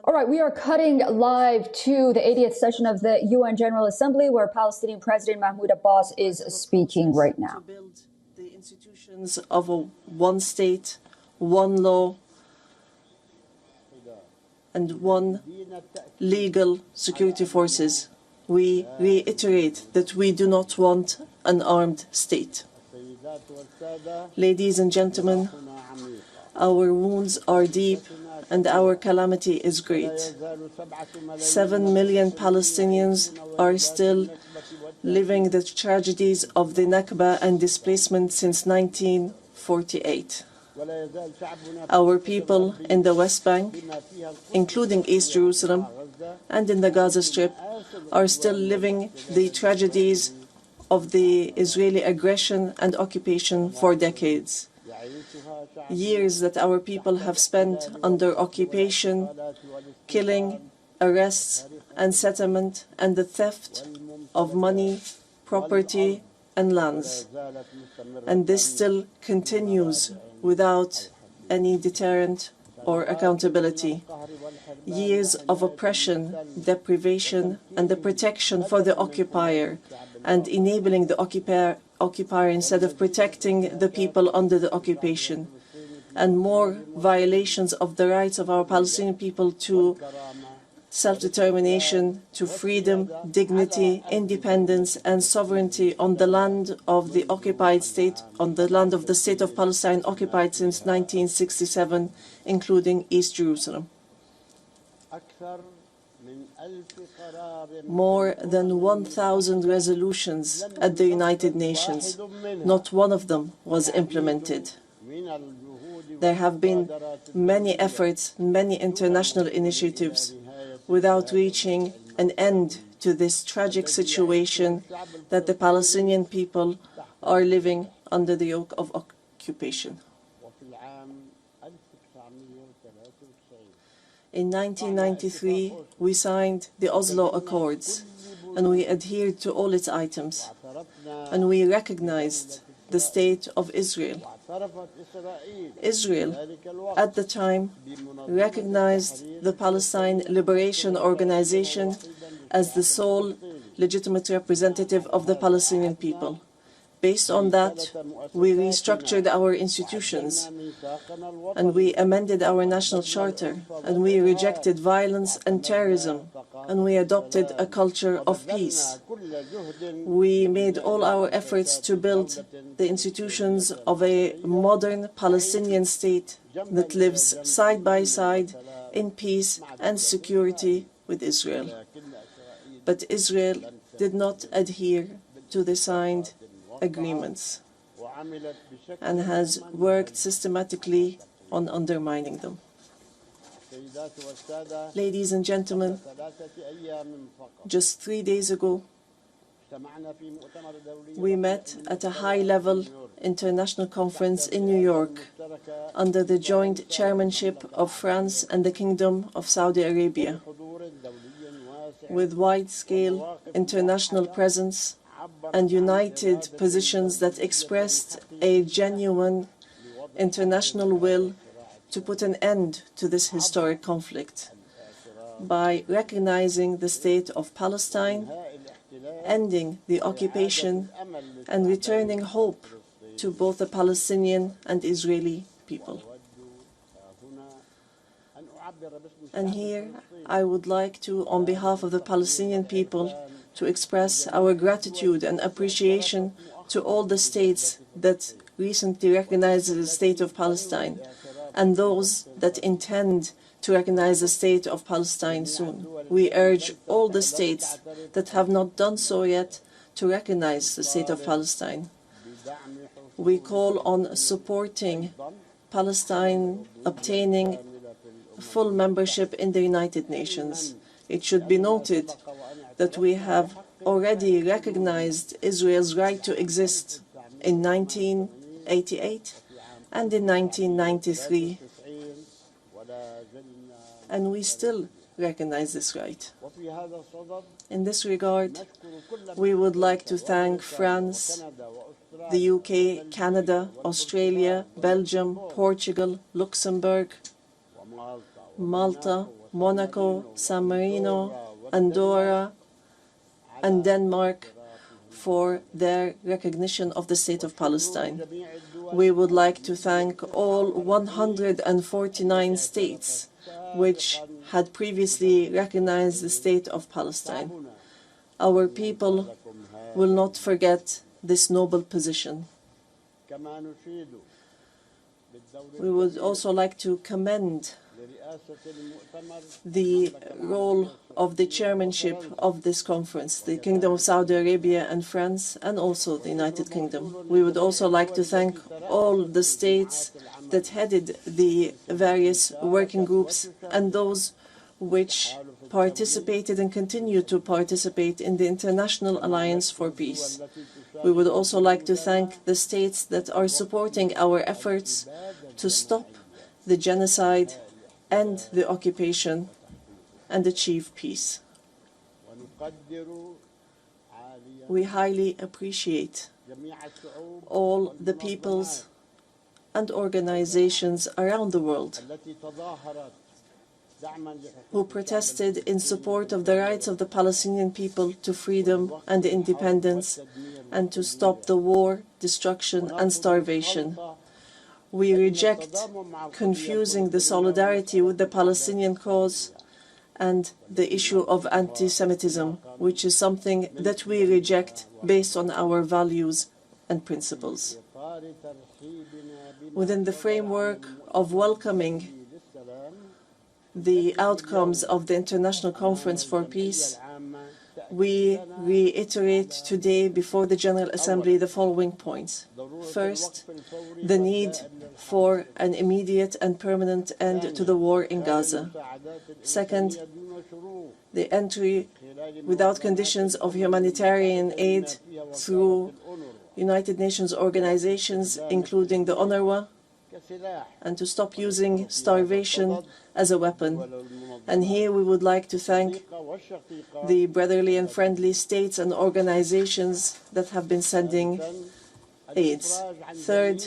All right, we are cutting live to the 80th session of the UN General Assembly, where Palestinian President Mahmoud Abbas is speaking right now. To build the institutions of a one state, one law, and one legal security forces. We reiterate that we do not want an armed state. Ladies and gentlemen, our wounds are deep and our calamity is great. 7 million Palestinians are still living the tragedies of the Nakba and displacement since 1948. Our people in the West Bank, including East Jerusalem and in the Gaza Strip, are still living the tragedies of the Israeli aggression and occupation for decades. Years that our people have spent under occupation, killing, arrests, and settlement, and the theft of money, property, and lands. And this still continues without any deterrent or accountability. Years of oppression, deprivation, and the protection for the occupier, and enabling the occupier instead of protecting the people under the occupation. And more violations of the rights of our Palestinian people to self-determination, to freedom, dignity, independence, and sovereignty on the land of the occupied state, on the land of the state of Palestine occupied since 1967, including East Jerusalem. More than 1,000 resolutions at the United Nations. Not one of them was implemented. There have been many efforts, many international initiatives, without reaching an end to this tragic situation that the Palestinian people are living under the yoke of occupation. In 1993, we signed the Oslo Accords, and we adhered to all its items, and we recognized the state of Israel. Israel, at the time, recognized the Palestine Liberation Organization as the sole legitimate representative of the Palestinian people. Based on that, we restructured our institutions, and we amended our national charter, and we rejected violence and terrorism, and we adopted a culture of peace. We made all our efforts to build the institutions of a modern Palestinian state that lives side by side in peace and security with Israel. But Israel did not adhere to the signed agreements and has worked systematically on undermining them. Ladies and gentlemen, just 3 days ago, we met at a high-level international conference in New York under the joint chairmanship of France and the Kingdom of Saudi Arabia, with wide-scale international presence and united positions that expressed a genuine international will to put an end to this historic conflict by recognizing the state of Palestine, ending the occupation, and returning hope to both the Palestinian and Israeli people. And here I would like to, on behalf of the Palestinian people, to express our gratitude and appreciation to all the states that recently recognized the state of Palestine and those that intend to recognize the state of Palestine soon. We urge all the states that have not done so yet to recognize the state of Palestine. We call on supporting Palestine obtaining full membership in the United Nations. It should be noted that we have already recognized Israel's right to exist in 1988 and in 1993, and we still recognize this right. In this regard, we would like to thank France, the UK, Canada, Australia, Belgium, Portugal, Luxembourg, Malta, Monaco, San Marino, Andorra, and Denmark for their recognition of the State of Palestine. We would like to thank all 149 states which had previously recognized the State of Palestine. Our people will not forget this noble position. We would also like to commend the role of the chairmanship of this conference, the Kingdom of Saudi Arabia and France, and also the United Kingdom. We would also like to thank all the states that headed the various working groups and those which participated and continue to participate in the International Alliance for Peace. We would also like to thank the states that are supporting our efforts to stop the genocide and the occupation and achieve peace. We highly appreciate all the peoples and organizations around the world who protested in support of the rights of the Palestinian people to freedom and independence and to stop the war, destruction, and starvation. We reject confusing the solidarity with the Palestinian cause and the issue of anti-Semitism, which is something that we reject based on our values and principles. Within the framework of welcoming the outcomes of the International Conference for Peace, we reiterate today before the General Assembly the following points. First, the need for an immediate and permanent end to the war in Gaza. Second, the entry without conditions of humanitarian aid through United Nations organizations, including the UNRWA, and to stop using starvation as a weapon. And here we would like to thank the brotherly and friendly states and organizations that have been sending aids. Third,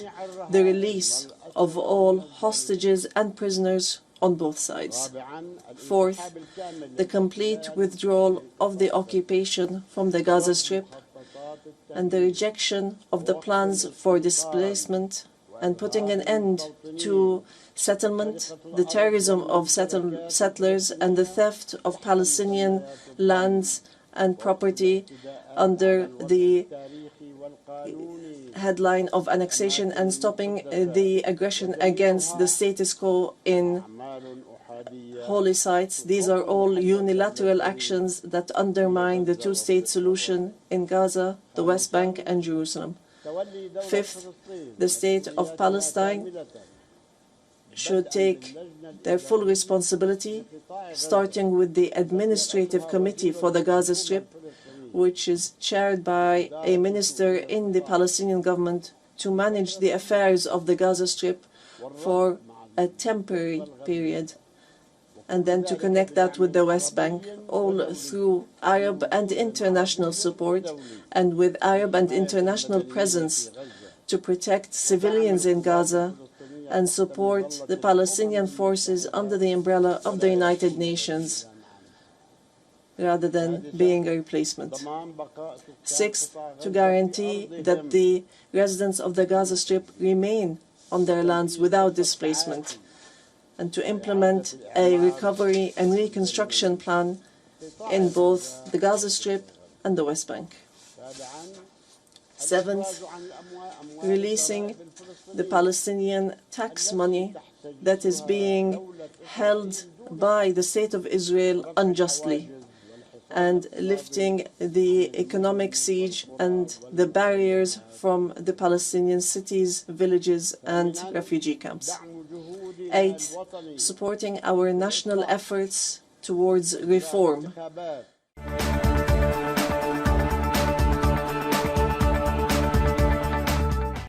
the release of all hostages and prisoners on both sides. Fourth, the complete withdrawal of the occupation from the Gaza Strip and the rejection of the plans for displacement and putting an end to settlement, the terrorism of settlers, and the theft of Palestinian lands and property under the headline of annexation, and stopping the aggression against the status quo in holy sites. These are all unilateral actions that undermine the two-state solution in Gaza, the West Bank, and Jerusalem. Fifth, the State of Palestine should take their full responsibility, starting with the Administrative Committee for the Gaza Strip, which is chaired by a minister in the Palestinian government, to manage the affairs of the Gaza Strip for a temporary period, and then to connect that with the West Bank, all through Arab and international support, and with Arab and international presence to protect civilians in Gaza and support the Palestinian forces under the umbrella of the United Nations, rather than being a replacement. Sixth, to guarantee that the residents of the Gaza Strip remain on their lands without displacement, and to implement a recovery and reconstruction plan in both the Gaza Strip and the West Bank. Seventh, releasing the Palestinian tax money that is being held by the State of Israel unjustly, and lifting the economic siege and the barriers from the Palestinian cities, villages, and refugee camps. Eighth, supporting our national efforts towards reform.